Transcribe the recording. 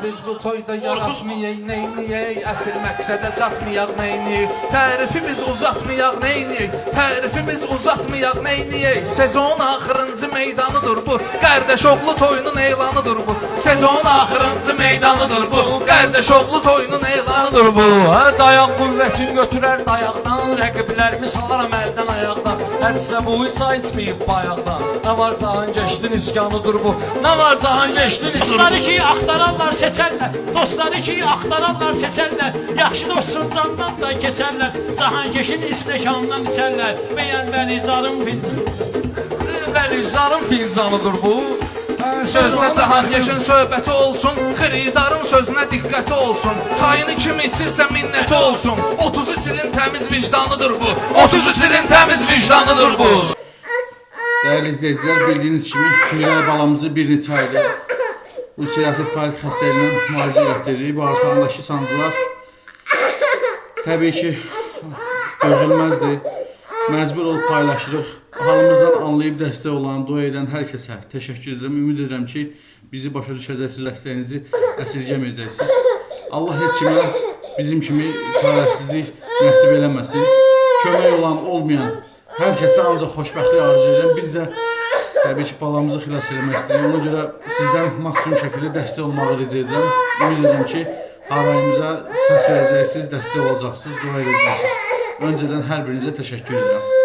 Biz bu toyda yaratmayaq neyniyək, əsl məqsədə çatmayaq neyniyək, tərifimiz uzatmayaq neyniyək, tərifimiz uzatmayaq neyniyək. Sezon axırıncı meydanıdır bu, qardaşoğlu toyunun elanıdır bu. Sezon axırıncı meydanıdır bu, qardaşoğlu toyunun elanıdır bu. Dayaq qüvvətin götürər dayaqdan, rəqiblərimi salaram əldən ayaqdan. Hərsə bu çay içməyib bayaqdan. Nə var cahan geçdin iskanıdır bu, nə var cahan geçdin iskanıdır. Dostları ki axtaranlar seçərlər, dostları ki axtaranlar seçərlər. Yaxşı dostsun candan da keçərlər, Cahankeşin istəkandan içərlər. Bəyənvəlizarın fincanıdır bu. Sözünə Cahankeşin söhbəti olsun, xiridarın sözünə diqqəti olsun. Çayını kim içirsə minnəti olsun. 33 ilin təmiz vicdanıdır bu, 33 ilin təmiz vicdanıdır bu. Değerli izleyiciler, bildiğiniz gibi Miray balamızı bir neçə aydır ulserativ kolit xəstəliyindən müalicə etdiririk. Bağırsağındakı sancılar təbii ki dözülməzdir. Məcbur olub paylaşırıq. Halımızdan anlayıb dəstək olan, dua edən hər kəsə təşəkkür edirəm. Ümid edirəm ki bizi başa düşəcəksiniz, dəstəyinizi əsirgəməyəcəksiniz. Allah heç kimə bizim kimi çarəsizlik nəsib eləməsin. Kömək olan, olmayan hər kəsə ancaq xoşbəxtlik arzu edirəm. Biz də təbii ki balamızı xilas eləmək istəyirik. Ona görə sizdən maksimum şəkildə dəstək olmağı rica edirəm. Ümid edirəm ki harayımıza səs verəcəksiniz, dəstək olacaqsınız, dua edəcəksiniz. Öncədən hər birinizə təşəkkür edirəm.